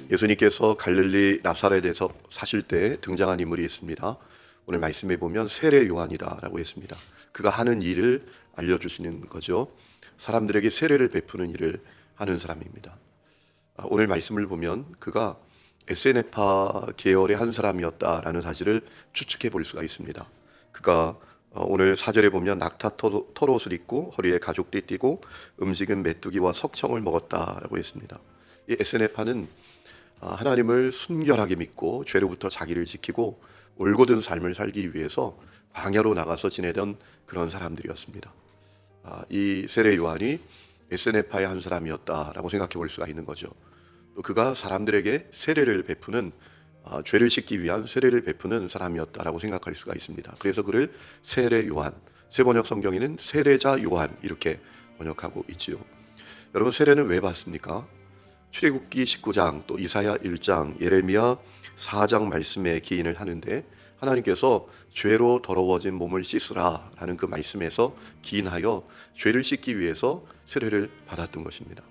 예수님께서 갈릴리 나사렛에서 사실 때 등장한 인물이 있습니다. 오늘 말씀에 보면 세례 요한이다라고 했습니다. 그가 하는 일을 알려주시는 거죠. 사람들에게 세례를 베푸는 일을 하는 사람입니다. 오늘 말씀을 보면 그가 에세네파 계열의 한 사람이었다라는 사실을 추측해 볼 수가 있습니다. 그가 오늘 4절에 보면 낙타 털옷을 입고 허리에 가죽띠 띠고 음식은 메뚜기와 석청을 먹었다라고 했습니다. 이 에세네파는 하나님을 순결하게 믿고 죄로부터 자기를 지키고 올곧은 삶을 살기 위해서 광야로 나가서 지내던 그런 사람들이었습니다. 이 세례 요한이 에세네파의 한 사람이었다라고 생각해 볼 수가 있는 거죠. 또 그가 사람들에게 세례를 베푸는 죄를 씻기 위한 세례를 베푸는 사람이었다라고 생각할 수가 있습니다. 그래서 그를 세례 요한, 세번역 성경에는 세례자 요한 이렇게 번역하고 있지요. 여러분, 세례는 왜 받습니까? 출애굽기 19장 또 이사야 1장 예레미야 4장 말씀에 기인을 하는데 하나님께서 죄로 더러워진 몸을 씻으라 라는 그 말씀에서 기인하여 죄를 씻기 위해서 세례를 받았던 것입니다.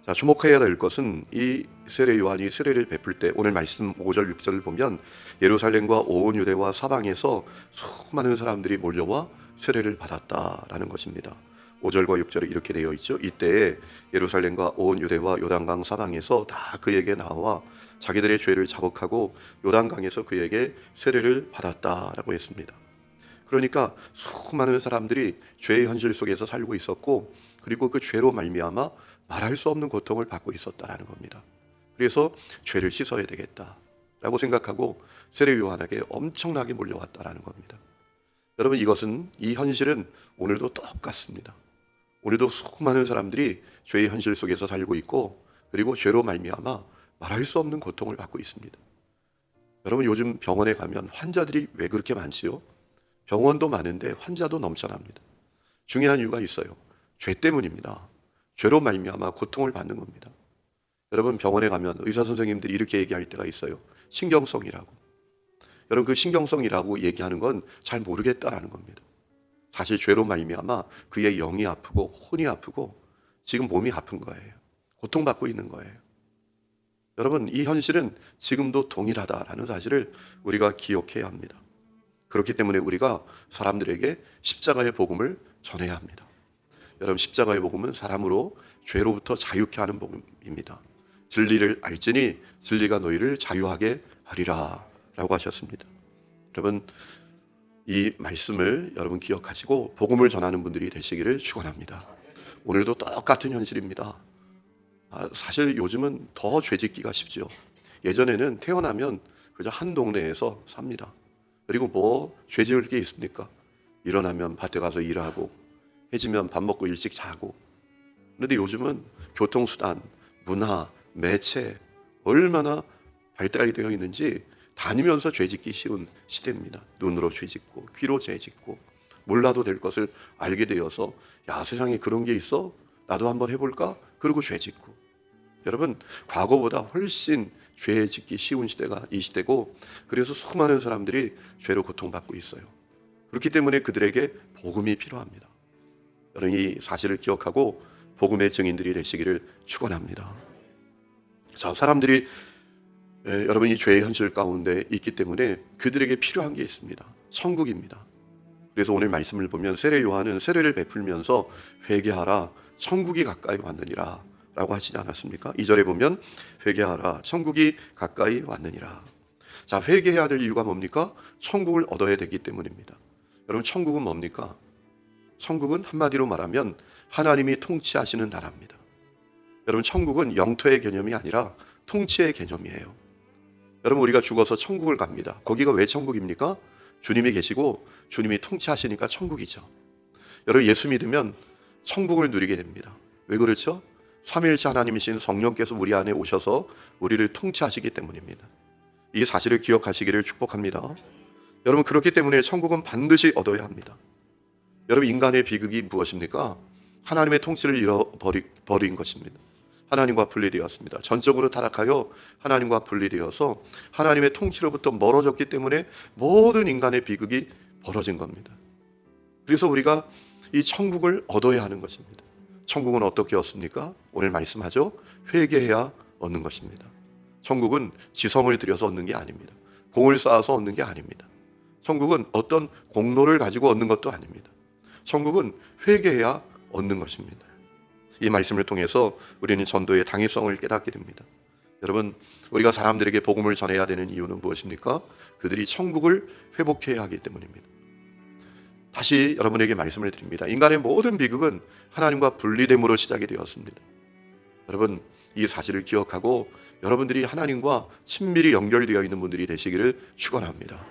자, 주목해야 될 것은 이 세례 요한이 세례를 베풀 때 오늘 말씀 5절 6절을 보면 예루살렘과 온 유대와 사방에서 수많은 사람들이 몰려와 세례를 받았다라는 것입니다. 5절과 6절에 이렇게 되어 있죠. 이때에 예루살렘과 온 유대와 요단강 사방에서 다 그에게 나와 자기들의 죄를 자복하고 요단강에서 그에게 세례를 받았다라고 했습니다. 그러니까 수많은 사람들이 죄의 현실 속에서 살고 있었고 그리고 그 죄로 말미암아 말할 수 없는 고통을 받고 있었다라는 겁니다. 그래서 죄를 씻어야 되겠다라고 생각하고 세례 요한에게 엄청나게 몰려왔다라는 겁니다. 여러분, 이 현실은 오늘도 똑같습니다. 오늘도 수많은 사람들이 죄의 현실 속에서 살고 있고 그리고 죄로 말미암아 말할 수 없는 고통을 받고 있습니다. 여러분, 요즘 병원에 가면 환자들이 왜 그렇게 많지요? 병원도 많은데 환자도 넘쳐납니다. 중요한 이유가 있어요. 죄 때문입니다. 죄로 말미암아 고통을 받는 겁니다. 여러분, 병원에 가면 의사 선생님들이 이렇게 얘기할 때가 있어요. 신경성이라고. 여러분, 그 신경성이라고 얘기하는 건 잘 모르겠다라는 겁니다. 사실 죄로 말미암아 그의 영이 아프고 혼이 아프고 지금 몸이 아픈 거예요. 고통받고 있는 거예요. 여러분, 이 현실은 지금도 동일하다라는 사실을 우리가 기억해야 합니다. 그렇기 때문에 우리가 사람들에게 십자가의 복음을 전해야 합니다. 여러분, 십자가의 복음은 사람으로 죄로부터 자유케 하는 복음입니다. 진리를 알지니 진리가 너희를 자유하게 하리라 라고 하셨습니다. 여러분, 이 말씀을 여러분 기억하시고 복음을 전하는 분들이 되시기를 축원합니다. 오늘도 똑같은 현실입니다. 사실 요즘은 더 죄짓기가 쉽죠. 예전에는 태어나면 그저 한 동네에서 삽니다. 그리고 뭐 죄지을 게 있습니까? 일어나면 밭에 가서 일하고 해지면 밥 먹고 일찍 자고. 그런데 요즘은 교통수단, 문화, 매체 얼마나 발달이 되어 있는지 다니면서 죄짓기 쉬운 시대입니다. 눈으로 죄짓고 귀로 죄짓고 몰라도 될 것을 알게 되어서 야, 세상에 그런 게 있어? 나도 한번 해볼까? 그러고 죄짓고. 여러분, 과거보다 훨씬 죄짓기 쉬운 시대가 이 시대고 그래서 수많은 사람들이 죄로 고통받고 있어요. 그렇기 때문에 그들에게 복음이 필요합니다. 여러분, 이 사실을 기억하고 복음의 증인들이 되시기를 축원합니다. 자, 사람들이 여러분, 이 죄의 현실 가운데 있기 때문에 그들에게 필요한 게 있습니다. 천국입니다. 그래서 오늘 말씀을 보면 세례 요한은 세례를 베풀면서 회개하라, 천국이 가까이 왔느니라 라고 하시지 않았습니까? 2절에 보면 회개하라, 천국이 가까이 왔느니라. 자, 회개해야 될 이유가 뭡니까? 천국을 얻어야 되기 때문입니다. 여러분, 천국은 뭡니까? 천국은 한마디로 말하면 하나님이 통치하시는 나라입니다. 여러분, 천국은 영토의 개념이 아니라 통치의 개념이에요. 여러분, 우리가 죽어서 천국을 갑니다. 거기가 왜 천국입니까? 주님이 계시고 주님이 통치하시니까 천국이죠. 여러분, 예수 믿으면 천국을 누리게 됩니다. 왜 그렇죠? 삼위일체 하나님이신 성령께서 우리 안에 오셔서 우리를 통치하시기 때문입니다. 이 사실을 기억하시기를 축복합니다. 여러분, 그렇기 때문에 천국은 반드시 얻어야 합니다. 여러분, 인간의 비극이 무엇입니까? 하나님의 통치를 잃어버린 것입니다. 하나님과 분리되었습니다. 전적으로 타락하여 하나님과 분리되어서 하나님의 통치로부터 멀어졌기 때문에 모든 인간의 비극이 벌어진 겁니다. 그래서 우리가 이 천국을 얻어야 하는 것입니다. 천국은 어떻게 얻습니까? 오늘 말씀하죠. 회개해야 얻는 것입니다. 천국은 지성을 들여서 얻는 게 아닙니다. 공을 쌓아서 얻는 게 아닙니다. 천국은 어떤 공로를 가지고 얻는 것도 아닙니다. 천국은 회개해야 얻는 것입니다. 이 말씀을 통해서 우리는 전도의 당위성을 깨닫게 됩니다. 여러분, 우리가 사람들에게 복음을 전해야 되는 이유는 무엇입니까? 그들이 천국을 회복해야 하기 때문입니다. 다시 여러분에게 말씀을 드립니다. 인간의 모든 비극은 하나님과 분리됨으로 시작이 되었습니다. 여러분, 이 사실을 기억하고 여러분들이 하나님과 친밀히 연결되어 있는 분들이 되시기를 축원합니다.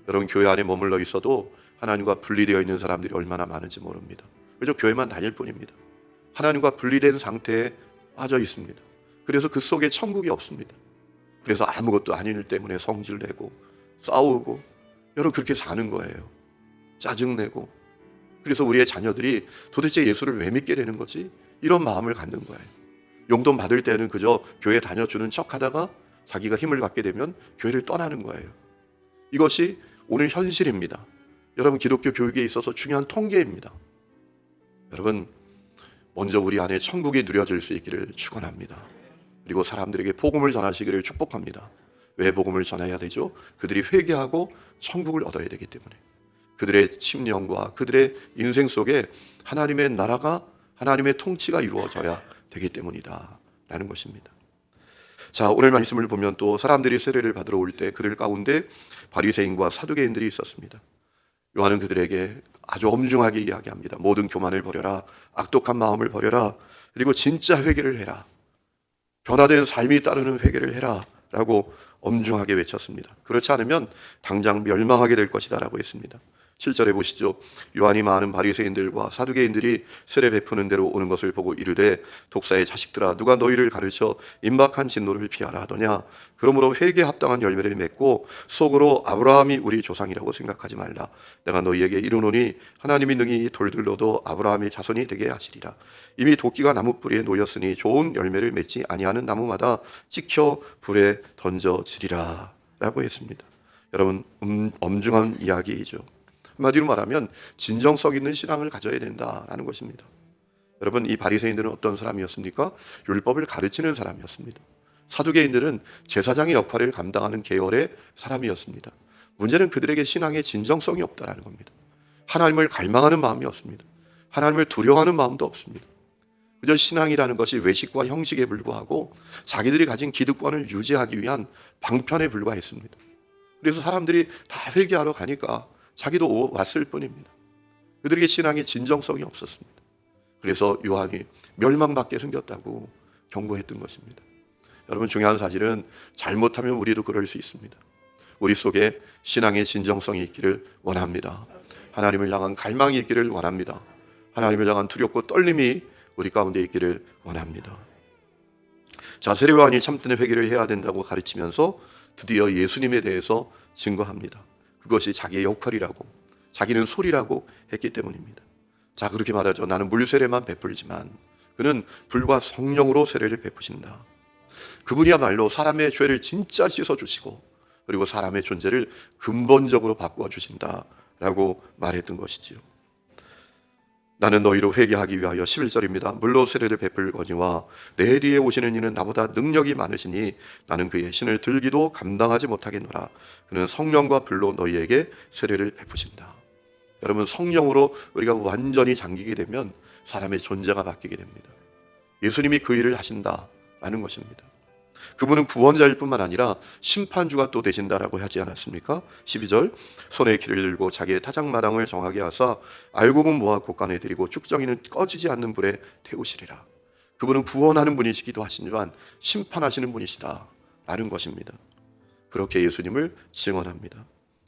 여러분, 교회 안에 머물러 있어도 하나님과 분리되어 있는 사람들이 얼마나 많은지 모릅니다. 그저 교회만 다닐 뿐입니다. 하나님과 분리된 상태에 빠져 있습니다. 그래서 그 속에 천국이 없습니다. 그래서 아무것도 아닌 일 때문에 성질내고 싸우고 여러분 그렇게 사는 거예요. 짜증내고. 그래서 우리의 자녀들이 도대체 예수를 왜 믿게 되는 거지? 이런 마음을 갖는 거예요. 용돈 받을 때는 그저 교회 다녀주는 척하다가 자기가 힘을 갖게 되면 교회를 떠나는 거예요. 이것이 오늘 현실입니다. 여러분, 기독교 교육에 있어서 중요한 통계입니다. 여러분, 먼저 우리 안에 천국이 누려질 수 있기를 축원합니다. 그리고 사람들에게 복음을 전하시기를 축복합니다. 왜 복음을 전해야 되죠? 그들이 회개하고 천국을 얻어야 되기 때문에. 그들의 심령과 그들의 인생 속에 하나님의 나라가, 하나님의 통치가 이루어져야 되기 때문이다 라는 것입니다. 자, 오늘 말씀을 보면 또 사람들이 세례를 받으러 올 때 그들 가운데 바리새인과 사두개인들이 있었습니다. 요한은 그들에게 아주 엄중하게 이야기합니다. 모든 교만을 버려라, 악독한 마음을 버려라, 그리고 진짜 회개를 해라, 변화된 삶이 따르는 회개를 해라 라고 엄중하게 외쳤습니다. 그렇지 않으면 당장 멸망하게 될 것이다 라고 했습니다. 7절에 보시죠. 요한이 많은 바리새인들과 사두개인들이 세례 베푸는 대로 오는 것을 보고 이르되 독사의 자식들아, 누가 너희를 가르쳐 임박한 진노를 피하라 하더냐? 그러므로 회개에 합당한 열매를 맺고 속으로 아브라함이 우리 조상이라고 생각하지 말라. 내가 너희에게 이르노니 하나님이 능히 돌들로도 아브라함의 자손이 되게 하시리라. 이미 도끼가 나무 뿌리에 놓였으니 좋은 열매를 맺지 아니하는 나무마다 찍혀 불에 던져지리라 라고 했습니다. 여러분, 엄중한 이야기이죠. 한마디로 말하면 진정성 있는 신앙을 가져야 된다라는 것입니다. 여러분, 이 바리새인들은 어떤 사람이었습니까? 율법을 가르치는 사람이었습니다. 사두개인들은 제사장의 역할을 감당하는 계열의 사람이었습니다. 문제는 그들에게 신앙의 진정성이 없다라는 겁니다. 하나님을 갈망하는 마음이 없습니다. 하나님을 두려워하는 마음도 없습니다. 그저 신앙이라는 것이 외식과 형식에 불과하고 자기들이 가진 기득권을 유지하기 위한 방편에 불과했습니다. 그래서 사람들이 다 회개하러 가니까 자기도 왔을 뿐입니다. 그들에게 신앙의 진정성이 없었습니다. 그래서 요한이 멸망받게 생겼다고 경고했던 것입니다. 여러분, 중요한 사실은 잘못하면 우리도 그럴 수 있습니다. 우리 속에 신앙의 진정성이 있기를 원합니다. 하나님을 향한 갈망이 있기를 원합니다. 하나님을 향한 두렵고 떨림이 우리 가운데 있기를 원합니다. 자, 세례 요한이 참된 회개를 해야 된다고 가르치면서 드디어 예수님에 대해서 증거합니다. 그것이 자기의 역할이라고, 자기는 소리라고 했기 때문입니다. 자, 그렇게 말하죠. 나는 물세례만 베풀지만 그는 불과 성령으로 세례를 베푸신다. 그분이야말로 사람의 죄를 진짜 씻어주시고 그리고 사람의 존재를 근본적으로 바꾸어주신다 라고 말했던 것이지요. 나는 너희로 회개하기 위하여 11절입니다. 물로 세례를 베풀거니와 내 뒤에 오시는 이는 나보다 능력이 많으시니 나는 그의 신을 들기도 감당하지 못하겠노라. 그는 성령과 불로 너희에게 세례를 베푸신다. 여러분, 성령으로 우리가 완전히 잠기게 되면 사람의 존재가 바뀌게 됩니다. 예수님이 그 일을 하신다라는 것입니다. 그분은 구원자일 뿐만 아니라 심판주가 또 되신다라고 하지 않았습니까? 12절, 손에 키를 들고 자기의 타작마당을 정하게 하사 알곡은 모아 곳간에 들이고 쭉정이는 꺼지지 않는 불에 태우시리라. 그분은 구원하는 분이시기도 하시지만 심판하시는 분이시다 라는 것입니다. 그렇게 예수님을 증언합니다.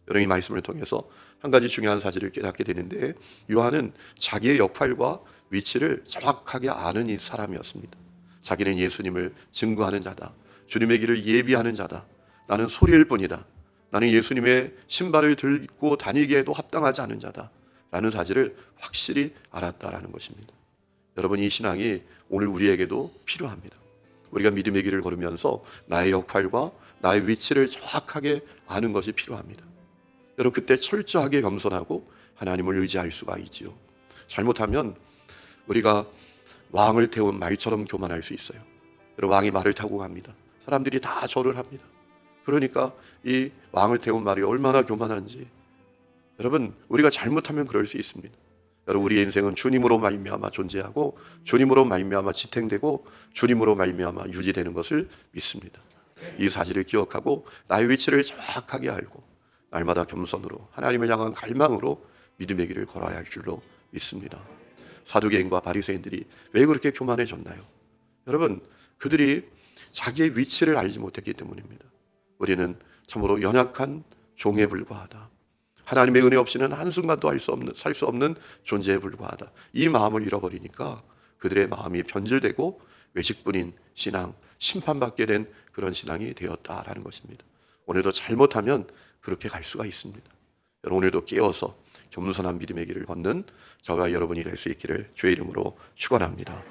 여러분, 이 말씀을 통해서 한 가지 중요한 사실을 깨닫게 되는데, 요한은 자기의 역할과 위치를 정확하게 아는 이 사람이었습니다. 자기는 예수님을 증거하는 자다, 주님의 길을 예비하는 자다, 나는 소리일 뿐이다, 나는 예수님의 신발을 들고 다니기에도 합당하지 않은 자다 라는 사실을 확실히 알았다라는 것입니다. 여러분, 이 신앙이 오늘 우리에게도 필요합니다. 우리가 믿음의 길을 걸으면서 나의 역할과 나의 위치를 정확하게 아는 것이 필요합니다. 여러분, 그때 철저하게 겸손하고 하나님을 의지할 수가 있지요. 잘못하면 우리가 왕을 태운 말처럼 교만할 수 있어요. 여러분, 왕이 말을 타고 갑니다. 사람들이 다 절을 합니다. 그러니까 이 왕을 태운 말이 얼마나 교만한지. 여러분, 우리가 잘못하면 그럴 수 있습니다. 여러분, 우리의 인생은 주님으로 말미암아 존재하고 주님으로 말미암아 지탱되고 주님으로 말미암아 유지되는 것을 믿습니다. 이 사실을 기억하고 나의 위치를 정확하게 알고 날마다 겸손으로 하나님을 향한 갈망으로 믿음의 길을 걸어야 할 줄로 믿습니다. 사두개인과 바리새인들이 왜 그렇게 교만해졌나요? 여러분, 그들이 자기의 위치를 알지 못했기 때문입니다. 우리는 참으로 연약한 종에 불과하다. 하나님의 은혜 없이는 한순간도 살 수 없는 존재에 불과하다. 이 마음을 잃어버리니까 그들의 마음이 변질되고 외식뿐인 신앙, 심판받게 된 그런 신앙이 되었다라는 것입니다. 오늘도 잘못하면 그렇게 갈 수가 있습니다. 여러분, 오늘도 깨어서 겸손한 믿음의 길을 걷는 저와 여러분이 될 수 있기를 주의 이름으로 축원합니다.